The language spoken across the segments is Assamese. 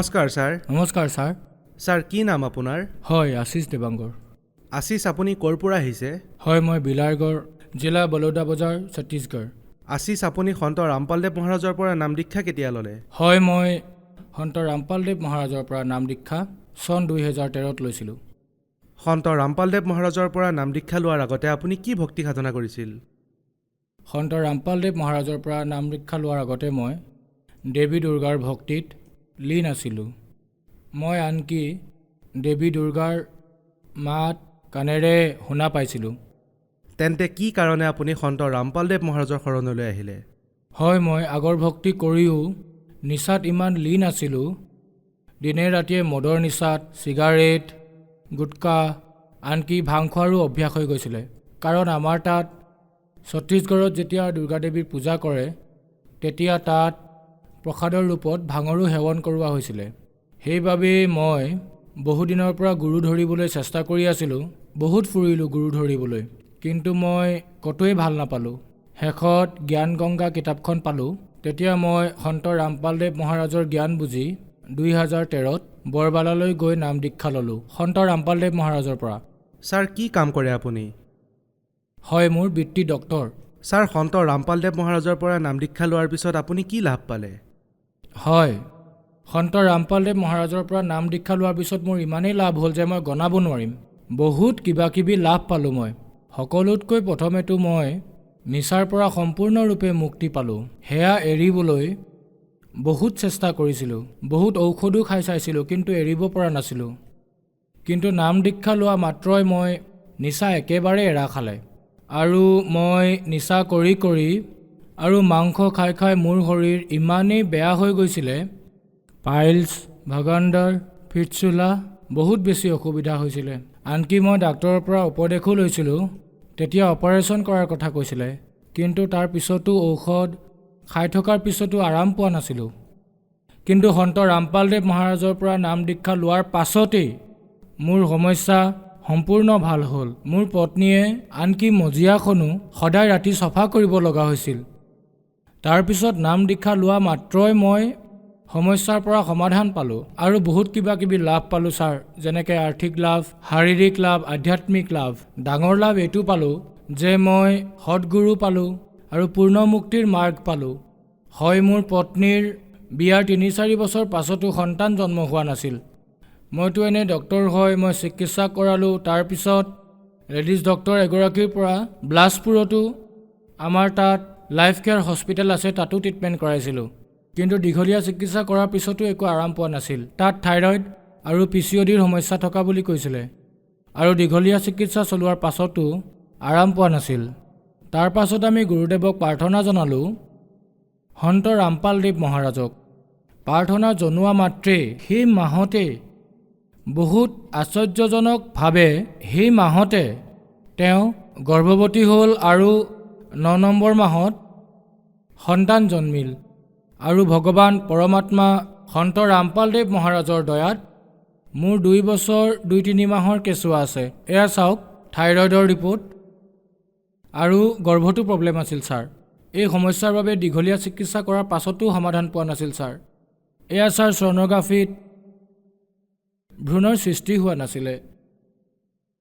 নমস্কাৰ ছাৰ। নমস্কাৰ ছাৰ। ছাৰ কি নাম আপোনাৰ? হয়, আশীষ দেৱাংগৰ। আশীষ, আপুনি ক'ৰ পৰা আহিছে? হয়, মই বিলাৰগড় জিলা বলৌদা বজাৰ ছত্তীশগড়। আশীষ, আপুনি সন্ত ৰামপালদেৱ মহাৰাজৰ পৰা নাম দীক্ষা কেতিয়া ল'লে? হয়, মই সন্ত ৰামপালদেৱ মহাৰাজৰ পৰা নাম দীক্ষা চন 2013ত লৈছিলোঁ। সন্ত ৰামপালদেৱ মহাৰাজৰ পৰা নাম দীক্ষা লোৱাৰ আগতে আপুনি কি ভক্তি সাধনা কৰিছিল? সন্ত ৰামপালদেৱ মহাৰাজৰ পৰা নাম দীক্ষা লোৱাৰ আগতে মই দেৱী দুৰ্গাৰ ভক্তিত লীন আছিলোঁ। মই আনকি দেৱী দুৰ্গাৰ মাত কাণেৰে শুনা পাইছিলোঁ। তেন্তে কি কাৰণে আপুনি সন্ত ৰামপালদেৱ মহাৰাজৰ শৰণলৈ আহিলে? হয়, মই আগৰ ভক্তি কৰিও নিচাত ইমান লীন আছিলোঁ। দিনে ৰাতিয়ে মদৰ নিচাত, চিগাৰেট, গুটকা, আনকি ভাং খোৱাৰো অভ্যাস হৈ গৈছিলে। কাৰণ আমাৰ তাত ছত্তীশগড়ত যেতিয়া দুৰ্গা দেৱীৰ পূজা কৰে তেতিয়া তাত প্ৰসাদৰ ৰূপত ভাঙৰো সেৱন কৰোৱা হৈছিলে। সেইবাবেই মই বহুদিনৰ পৰা গুৰু ধৰিবলৈ চেষ্টা কৰি আছিলোঁ। বহুত ফুৰিলোঁ গুৰু ধৰিবলৈ, কিন্তু মই ক'তোৱেই ভাল নাপালোঁ। শেষত জ্ঞান গংগা কিতাপখন পালোঁ। তেতিয়া মই সন্ত ৰামপালদেৱ মহাৰাজৰ জ্ঞান বুজি 2013ত বৰবালালৈ গৈ নাম দীক্ষা ল'লোঁ সন্ত ৰামপালদেৱ মহাৰাজৰ পৰা। ছাৰ, কি কাম কৰে আপুনি? হয়, মোৰ বৃত্তি ডক্তৰ। ছাৰ, সন্ত ৰামপালদেৱ মহাৰাজৰ পৰা নাম দীক্ষা লোৱাৰ পিছত আপুনি কি লাভ পালে? হয়, সন্ত ৰামপালদেৱ মহাৰাজৰ পৰা নাম দীক্ষা লোৱাৰ পিছত মোৰ ইমানেই লাভ হ'ল যে মই গণাব নোৱাৰিম। বহুত কিবা কিবি লাভ পালোঁ মই। সকলোতকৈ প্ৰথমেতো মই নিচাৰ পৰা সম্পূৰ্ণৰূপে মুক্তি পালোঁ। সেয়া এৰিবলৈ বহুত চেষ্টা কৰিছিলোঁ, বহুত ঔষধো খাই চাইছিলোঁ, কিন্তু এৰিব পৰা নাছিলোঁ। কিন্তু নাম দীক্ষা লোৱা মাত্ৰই মই নিচা একেবাৰে এৰা খালে। আৰু মই নিচা কৰি কৰি আৰু মাংস খাই খাই মোৰ শৰীৰ ইমানেই বেয়া হৈ গৈছিলে, পাইলছ, ভাগাণ্ডাৰ, ফিটচুলা, বহুত বেছি অসুবিধা হৈছিলে। আনকি মই ডাক্তৰৰ পৰা উপদেশো লৈছিলোঁ। তেতিয়া অপাৰেশ্যন কৰাৰ কথা কৈছিলে, কিন্তু তাৰ পিছতো ঔষধ খাই থকাৰ পিছতো আৰাম পোৱা নাছিলোঁ। কিন্তু সন্ত ৰামপালদেৱ মহাৰাজৰ পৰা নাম দীক্ষা লোৱাৰ পাছতেই মোৰ সমস্যা সম্পূৰ্ণ ভাল হ'ল। মোৰ পত্নীয়ে আনকি মজিয়াখনো সদায় ৰাতি চফা কৰিব লগা হৈছিল। তাৰপিছত নাম দীক্ষা লোৱা মাত্ৰই মই সমস্যাৰ পৰা সমাধান পালোঁ আৰু বহুত কিবা কিবি লাভ পালোঁ ছাৰ, যেনেকৈ আৰ্থিক লাভ, শাৰীৰিক লাভ, আধ্যাত্মিক লাভ। ডাঙৰ লাভ এইটো পালোঁ যে মই সৎগুৰু পালোঁ আৰু পূৰ্ণ মুক্তিৰ মাৰ্গ পালোঁ। হয়, মোৰ পত্নীৰ বিয়াৰ 3-4 বছৰ পাছতো সন্তান জন্ম হোৱা নাছিল। মইতো এনে ডক্তৰ হয়, মই চিকিৎসা কৰালোঁ। তাৰপিছত লেডিজ ডক্তৰ এগৰাকীৰ পৰা বিলাসপুৰতো আমাৰ তাত লাইফ কেয়াৰ হস্পিটেল আছে, তাতো ট্ৰিটমেণ্ট কৰাইছিলোঁ। কিন্তু দীঘলীয়া চিকিৎসা কৰাৰ পিছতো একো আৰাম পোৱা নাছিল। তাত থাইৰয়ড আৰু PCODৰ সমস্যা থকা বুলি কৈছিলে আৰু দীঘলীয়া চিকিৎসা চলোৱাৰ পাছতো আৰাম পোৱা নাছিল। তাৰ পাছত আমি গুৰুদেৱক প্ৰাৰ্থনা জনালোঁ, সন্ত ৰামপালদেৱ মহাৰাজক। প্ৰাৰ্থনা জনোৱা মাত্ৰেই সেই মাহতে, বহুত আশ্চৰ্যজনকভাৱে সেই মাহতে তেওঁ গৰ্ভৱতী হ'ল আৰু 9 নম্বৰ মাহত সন্তান জন্মিল। আৰু ভগৱান পৰমাত্মা সন্ত ৰামপালদেৱ মহাৰাজৰ দয়াত মোৰ 2 বছৰ 2-3 মাহৰ কেঁচুৱা আছে। এয়া চাওক, থাইৰয়ডৰ ৰিপৰ্ট আৰু গৰ্ভতো প্ৰব্লেম আছিল ছাৰ। এই সমস্যাৰ বাবে দীঘলীয়া চিকিৎসা কৰাৰ পাছতো সমাধান পোৱা নাছিল ছাৰ। এয়া ছাৰ, ছ'ন'গ্ৰাফিত ভ্ৰূণৰ সৃষ্টি হোৱা নাছিলে।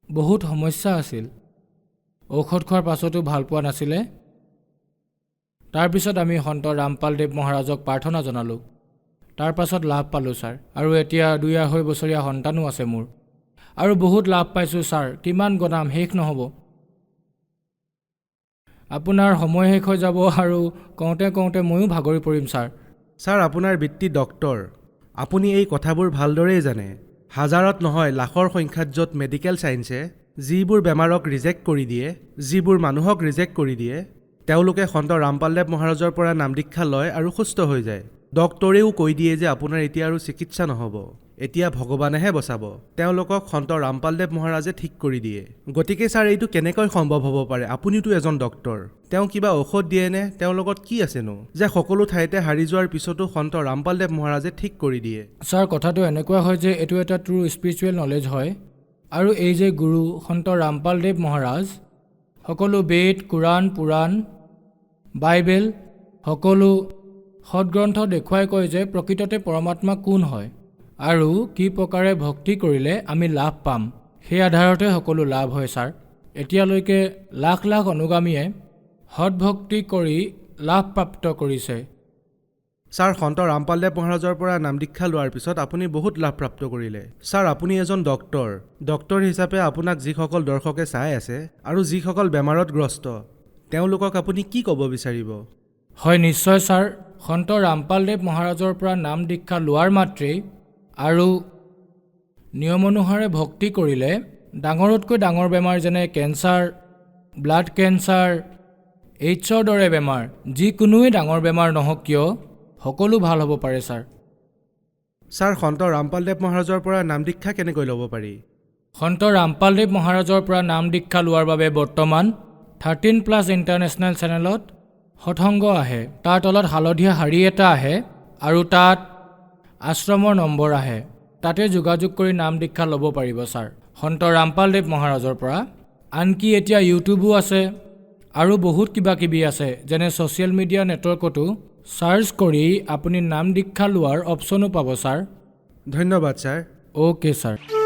বহুত সমস্যা আছিল। ঔষধ খোৱাৰ পাছতো ভাল পোৱা নাছিলে। তাৰপিছত আমি সন্ত ৰামপালদেৱ মহাৰাজক প্ৰাৰ্থনা জনালোঁ। তাৰ পাছত লাভ পালোঁ ছাৰ, আৰু এতিয়া 2-2.5 বছৰীয়া সন্তানো আছে মোৰ। আৰু বহুত লাভ পাইছোঁ ছাৰ, কিমান গণাম, শেষ নহ'ব। আপোনাৰ সময় শেষ হৈ যাব আৰু কওঁতে কওঁতে ময়ো ভাগৰি পৰিম ছাৰ। ছাৰ, আপোনাৰ বৃত্তি ডক্তৰ। আপুনি এই কথাবোৰ ভালদৰেই জানে। হাজাৰত নহয় লাখৰ সংখ্যাত য'ত মেডিকেল ছায়েন্সে যিবোৰ বেমাৰক ৰিজেক্ট কৰি দিয়ে, যিবোৰ মানুহক ৰিজেক্ট কৰি দিয়ে, তেওঁলোকে সন্ত ৰামপালদেৱ মহাৰাজৰ পৰা নাম দীক্ষা লয় আৰু সুস্থ হৈ যায়। ডক্তৰেও কৈ দিয়ে যে আপোনাৰ এতিয়া আৰু চিকিৎসা নহ'ব, এতিয়া ভগৱানেহে বচাব। তেওঁলোকক সন্ত ৰামপালদেৱ মহাৰাজে ঠিক কৰি দিয়ে। গতিকে ছাৰ, এইটো কেনেকৈ সম্ভৱ হ'ব পাৰে? আপুনিতো এজন ডক্তৰ। তেওঁ কিবা ঔষধ দিয়েনে? তেওঁৰ লগত কি আছেনো যে সকলো ঠাইতে হাৰি যোৱাৰ পিছতো সন্ত ৰামপালদেৱ মহাৰাজে ঠিক কৰি দিয়ে? ছাৰ, কথাটো এনেকুৱা হয় যে এইটো এটা ট্ৰু স্পিৰিচুৱেল নলেজ হয়। আৰু এই যে গুৰু সন্ত ৰামপালদেৱ মহাৰাজ, সকলো বেদ, কোৰাণ, পুৰাণ, বাইবেল, সকলো সৎগ্ৰন্থ দেখুৱাই কয় যে প্ৰকৃততে পৰমাত্মা কোন হয়। আৰু কি প্ৰকাৰে ভক্তি কৰিলে আমি লাভ পাম সেই আধাৰতে সকলো লাভ হয় ছাৰ। এতিয়ালৈকে লাখ লাখ অনুগামীয়ে সৎভক্তি কৰি লাভ প্ৰাপ্ত কৰিছে। ছাৰ, সন্ত ৰামপালদেৱ মহাৰাজৰ পৰা নাম দীক্ষা লোৱাৰ পিছত আপুনি বহুত লাভ প্ৰাপ্ত কৰিলে। ছাৰ, আপুনি এজন ডক্তৰ হিচাপে আপোনাক যিসকল দৰ্শকে চাই আছে আৰু যিসকল বেমাৰত গ্ৰস্ত তেওঁলোকক আপুনি কি ক'ব বিচাৰিব? হয় নিশ্চয় ছাৰ, সন্ত ৰামপালদেৱ মহাৰাজৰ পৰা নাম দীক্ষা লোৱাৰ মাত্ৰেই আৰু নিয়ম অনুসাৰে ভক্তি কৰিলে ডাঙৰতকৈ ডাঙৰ বেমাৰ যেনে কেঞ্চাৰ, ব্লাড কেঞ্চাৰ, এইডছৰ দৰে বেমাৰ, যিকোনোৱে ডাঙৰ বেমাৰ নহওক কিয় সকলো ভাল হ'ব পাৰে ছাৰ। ছাৰ, সন্ত ৰামপালদেৱ মহাৰাজৰ পৰা নাম দীক্ষা কেনেকৈ ল'ব পাৰি? সন্ত ৰামপালদেৱ মহাৰাজৰ পৰা নাম দীক্ষা লোৱাৰ বাবে বৰ্তমান 13+ ইণ্টাৰনেশ্যনেল চেনেলত সৎসংগ আহে। তাৰ তলত হালধীয়া শাৰী এটা আহে আৰু তাত আশ্ৰমৰ নম্বৰ আহে। তাতে যোগাযোগ কৰি নাম দীক্ষা ল'ব পাৰিব ছাৰ সন্ত ৰামপালদেৱ মহাৰাজৰ পৰা। আনকি এতিয়া ইউটিউবো আছে আৰু বহুত কিবা কিবি আছে, যেনে ছ'চিয়েল মিডিয়া নেটৱৰ্কতো চাৰ্চ কৰি আপুনি নাম দীক্ষা লোৱাৰ অপশ্যনো পাব ছাৰ। ধন্যবাদ ছাৰ। Okay sir.